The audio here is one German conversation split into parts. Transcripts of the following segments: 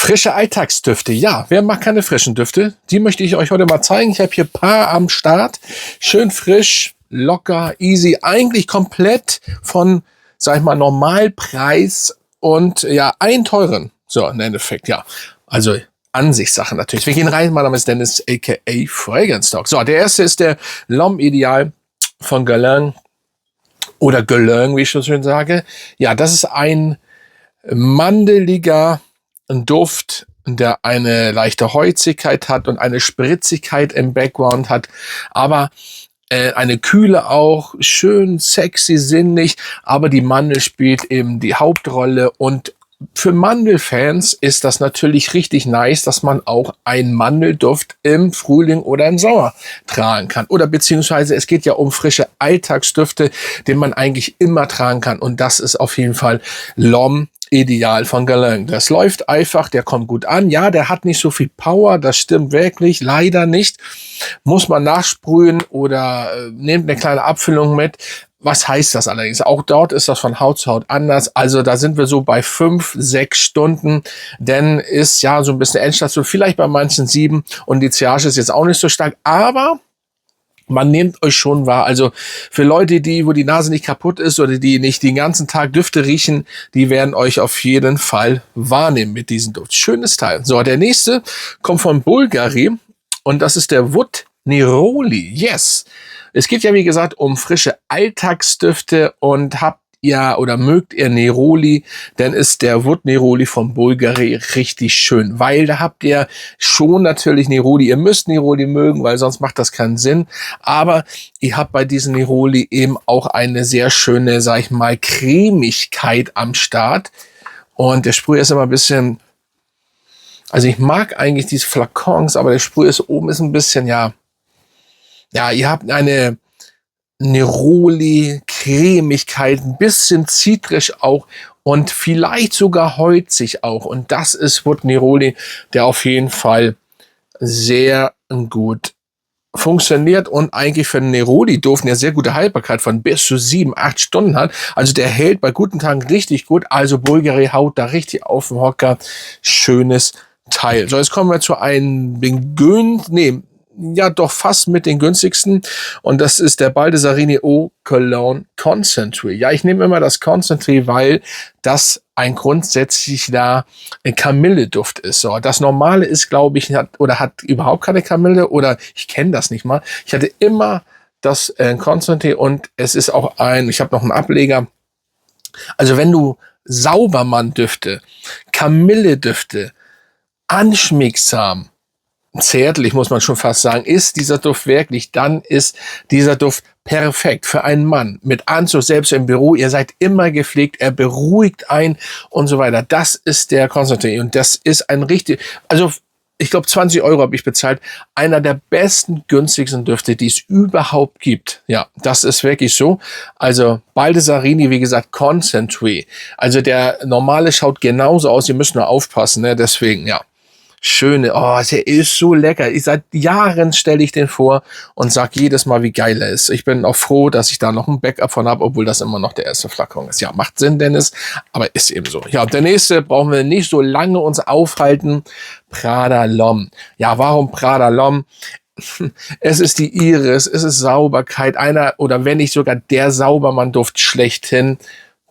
Frische Alltagsdüfte. Ja, wer mag keine frischen Düfte? Die möchte ich euch heute mal zeigen. Ich habe hier ein paar am Start. Schön frisch, locker, easy. Eigentlich komplett von, sag ich mal, Normalpreis und ja, einen teuren. So, im Endeffekt, ja. Also Ansichtssache natürlich. Wir gehen rein. Mein Name ist Dennis, aka Fragrance Talk. So, der erste ist der L'Homme Ideal von Guerlain. Oder Guerlain, wie ich so schön sage. Ja, das ist ein mandeliger Duft, der eine leichte Holzigkeit hat und eine Spritzigkeit im Background hat, aber eine Kühle auch, schön sexy, sinnlich, aber die Mandel spielt eben die Hauptrolle und für Mandelfans ist das natürlich richtig nice, dass man auch einen Mandelduft im Frühling oder im Sommer tragen kann. Oder beziehungsweise es geht ja um frische Alltagsdüfte, den man eigentlich immer tragen kann. Und das ist auf jeden Fall L'Homme Ideal von Guerlain. Das läuft einfach, der kommt gut an. Ja, der hat nicht so viel Power, das stimmt wirklich, leider nicht. Muss man nachsprühen oder nehmt eine kleine Abfüllung mit. Was heißt das allerdings? Auch dort ist das von Haut zu Haut anders. Also da sind wir so bei 5, 6 Stunden. Denn ist ja so ein bisschen Endstation, vielleicht bei manchen 7. Und die CH ist jetzt auch nicht so stark. Aber man nimmt euch schon wahr. Also für Leute, wo die Nase nicht kaputt ist oder die nicht den ganzen Tag Düfte riechen, die werden euch auf jeden Fall wahrnehmen mit diesem Duft. Schönes Teil. So, der nächste kommt von Bulgari und das ist der Wood Neroli. Yes! Es geht ja, wie gesagt, um frische Alltagsdüfte und habt ihr oder mögt ihr Neroli, dann ist der Wood Neroli von Bulgari richtig schön, weil da habt ihr schon natürlich Neroli. Ihr müsst Neroli mögen, weil sonst macht das keinen Sinn. Aber ihr habt bei diesem Neroli eben auch eine sehr schöne, sag ich mal, Cremigkeit am Start. Und der Sprüh ist immer ein bisschen, also ich mag eigentlich diese Flakons, aber der Sprüh ist oben ist ein bisschen, ja, ihr habt eine Neroli-Cremigkeit, ein bisschen zitrisch auch und vielleicht sogar holzig auch. Und das ist Wood Neroli, der auf jeden Fall sehr gut funktioniert und eigentlich für einen Neroli-Duft eine sehr gute Haltbarkeit von bis zu 7, 8 Stunden hat. Also der hält bei guten Tagen richtig gut. Also Bulgari haut da richtig auf den Hocker. Schönes Teil. So, jetzt kommen wir zu einem fast mit den günstigsten. Und das ist der Baldessarini Eau Cologne Concentrate. Ja, ich nehme immer das Concentrate, weil das ein grundsätzlich ein Kamilleduft ist. So, das Normale ist, glaube ich, hat überhaupt keine Kamille oder ich kenne das nicht mal. Ich hatte immer das Concentrate und es ist auch ich habe noch einen Ableger. Also wenn du Saubermann-Düfte, Kamille-Düfte, anschmiegsam, zärtlich, muss man schon fast sagen, ist dieser Duft wirklich, dann ist dieser Duft perfekt für einen Mann mit Anzug, selbst im Büro. Ihr seid immer gepflegt, er beruhigt ein und so weiter. Das ist der Concentrate und das ist ein richtig, also ich glaube 20 € habe ich bezahlt. Einer der besten, günstigsten Düfte, die es überhaupt gibt. Ja, das ist wirklich so. Also Baldessarini, wie gesagt, Concentrate. Also der normale schaut genauso aus. Ihr müsst nur aufpassen, ne? Deswegen, ja. Schöne, der ist so lecker. Seit Jahren stelle ich den vor und sage jedes Mal, wie geil er ist. Ich bin auch froh, dass ich da noch ein Backup von habe, obwohl das immer noch der erste Flakon ist. Ja, macht Sinn, Dennis, aber ist eben so. Ja, der nächste brauchen wir nicht so lange uns aufhalten. Prada L'Homme. Ja, warum Prada L'Homme? Es ist die Iris, es ist Sauberkeit, einer oder wenn nicht sogar der Saubermann-Duft schlechthin.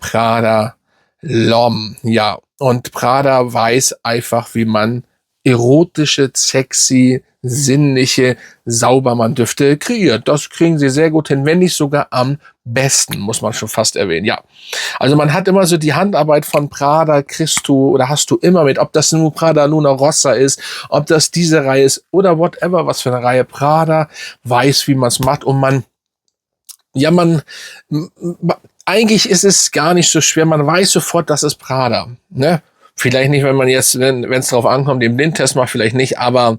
Prada L'Homme. Ja, und Prada weiß einfach, wie man erotische, sexy, sinnliche Saubermann-Düfte kreiert. Das kriegen sie sehr gut hin, wenn nicht sogar am besten, muss man schon fast erwähnen. Ja, also man hat immer so die Handarbeit von Prada, kriegst du oder hast du immer mit, ob das nur Prada Luna Rossa ist, ob das diese Reihe ist oder whatever, was für eine Reihe. Prada weiß, wie man es macht und eigentlich ist es gar nicht so schwer, man weiß sofort, das ist Prada, ne? Vielleicht nicht, wenn man jetzt, wenn es drauf ankommt, den Blindtest macht, vielleicht nicht, aber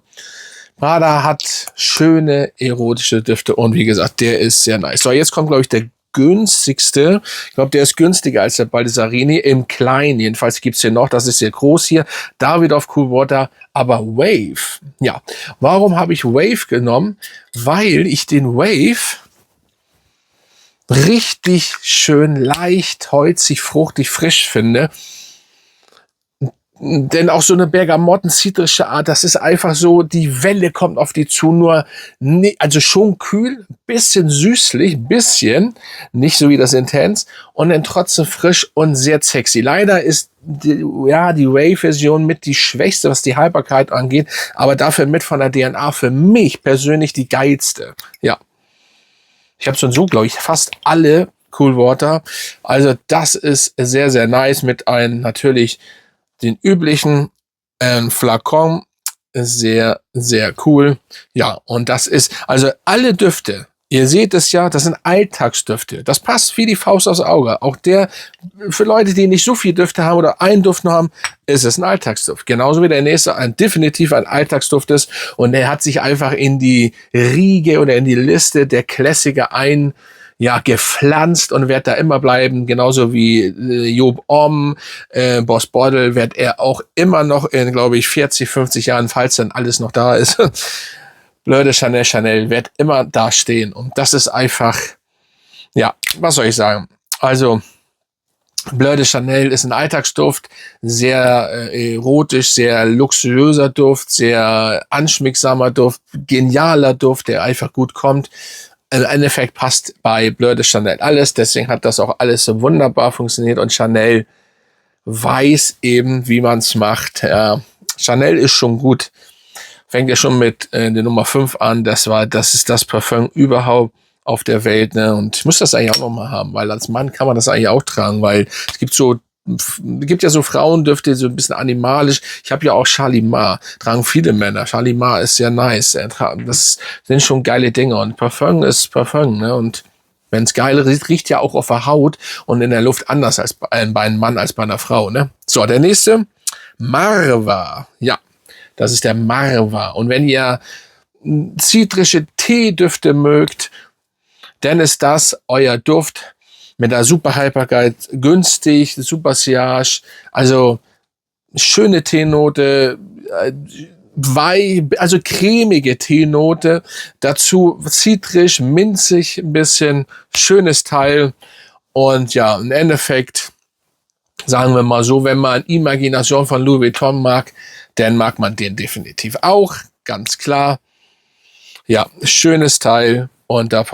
Prada hat schöne erotische Düfte und wie gesagt, der ist sehr nice. So, jetzt kommt, glaube ich, der günstigste. Ich glaube, der ist günstiger als der Baldessarini im Kleinen. Jedenfalls gibt's hier noch, das ist sehr groß hier. Davidoff Cool Water, aber Wave. Ja, warum habe ich Wave genommen? Weil ich den Wave richtig schön leicht, holzig, fruchtig, frisch finde. Denn auch so eine Bergamotten-zitrische Art, das ist einfach so, die Welle kommt auf die zu, nur, also schon kühl, bisschen süßlich, bisschen, nicht so wie das Intense, und dann trotzdem frisch und sehr sexy. Leider ist die Ray-Version mit die schwächste, was die Haltbarkeit angeht, aber dafür mit von der DNA für mich persönlich die geilste. Ja. Ich habe schon so, glaube ich, fast alle Cool Water. Also das ist sehr, sehr nice mit einem natürlich den üblichen Flakon. Sehr, sehr cool. Ja, und das ist, also alle Düfte, ihr seht es ja, das sind Alltagsdüfte. Das passt wie die Faust aufs Auge. Auch der, für Leute, die nicht so viel Düfte haben oder einen Duft nur haben, ist es ein Alltagsduft. Genauso wie der nächste definitiv ein Alltagsduft ist. Und er hat sich einfach in die Riege oder in die Liste der Klassiker gepflanzt und wird da immer bleiben, genauso wie Job Om, Boss Bottle, wird er auch immer noch in, glaube ich, 40, 50 Jahren, falls dann alles noch da ist, Bleu de Chanel wird immer da stehen. Und das ist einfach, ja, was soll ich sagen? Also, Bleu de Chanel ist ein Alltagsduft, sehr erotisch, sehr luxuriöser Duft, sehr anschmiegsamer Duft, genialer Duft, der einfach gut kommt. Im Endeffekt passt bei Bleu de Chanel alles, deswegen hat das auch alles so wunderbar funktioniert und Chanel weiß eben, wie man es macht. Chanel ist schon gut. Fängt ja schon mit der Nummer 5 an, das ist das Parfum überhaupt auf der Welt, ne? Und ich muss das eigentlich auch nochmal haben, weil als Mann kann man das eigentlich auch tragen, weil es gibt ja so Frauendüfte, so ein bisschen animalisch. Ich habe ja auch Shalimar, tragen viele Männer. Shalimar ist sehr nice. Das sind schon geile Dinge. Und Parfum ist Parfum, ne? Und wenn es geil riecht ja auch auf der Haut und in der Luft anders als bei einem Mann als bei einer Frau, ne? So, der nächste. Marwa. Ja, das ist der Marwa. Und wenn ihr zitrische Teedüfte mögt, dann ist das euer Duft. Mit einer super Haltbarkeit, günstig, super Sillage, also schöne Teenote, also cremige Teenote, dazu zitrisch, minzig, ein bisschen schönes Teil und ja, im Endeffekt, sagen wir mal so, wenn man Imagination von Louis Vuitton mag, dann mag man den definitiv auch, ganz klar. Ja, schönes Teil und da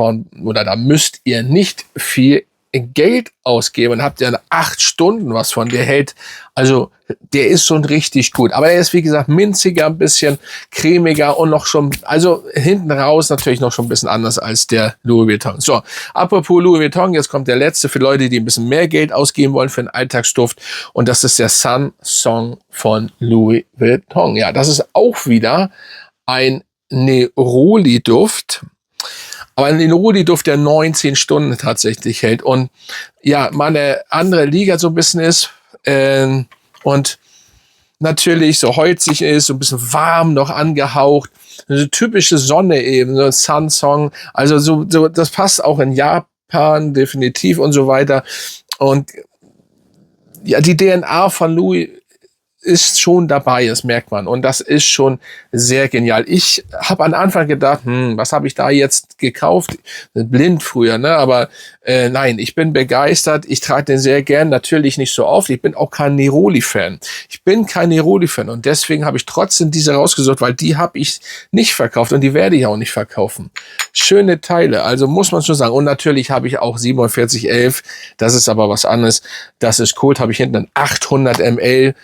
müsst ihr nicht viel Geld ausgeben und habt ja in 8 Stunden was von. Der hält, also der ist schon richtig gut. Aber er ist, wie gesagt, minziger, ein bisschen cremiger und noch schon, also hinten raus natürlich noch schon ein bisschen anders als der Louis Vuitton. So, apropos Louis Vuitton, jetzt kommt der letzte für Leute, die ein bisschen mehr Geld ausgeben wollen für einen Alltagsduft. Und das ist der Sun Song von Louis Vuitton. Ja, das ist auch wieder ein Neroli-Duft. Aber ein Neroli-Duft, der 19 Stunden tatsächlich hält und ja, mal eine andere Liga so ein bisschen ist und natürlich so holzig ist, so ein bisschen warm noch angehaucht. Eine typische Sonne eben, so ein Sun-Song. Also so, das passt auch in Japan definitiv und so weiter. Und ja, die DNA von Louis ist schon dabei, das merkt man. Und das ist schon sehr genial. Ich habe am Anfang gedacht, was habe ich da jetzt gekauft? Blind früher, ne? Aber nein, ich bin begeistert. Ich trage den sehr gern. Natürlich nicht so oft. Ich bin auch kein Neroli-Fan. Und deswegen habe ich trotzdem diese rausgesucht, weil die habe ich nicht verkauft und die werde ich auch nicht verkaufen. Schöne Teile, also muss man schon sagen. Und natürlich habe ich auch 4711. Das ist aber was anderes. Das ist cool. Habe ich hinten ein 800 ml.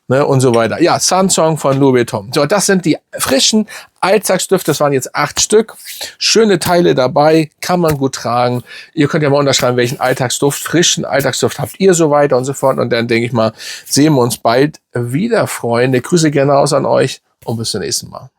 Ne, und so weiter. Ja, Sun Song von Louis Vuitton. So, das sind die frischen Alltagsdüfte. Das waren jetzt 8 Stück. Schöne Teile dabei. Kann man gut tragen. Ihr könnt ja mal unterschreiben, welchen frischen Alltagsduft habt ihr so weiter und so fort. Und dann denke ich mal, sehen wir uns bald wieder, Freunde. Grüße gerne aus an euch und bis zum nächsten Mal.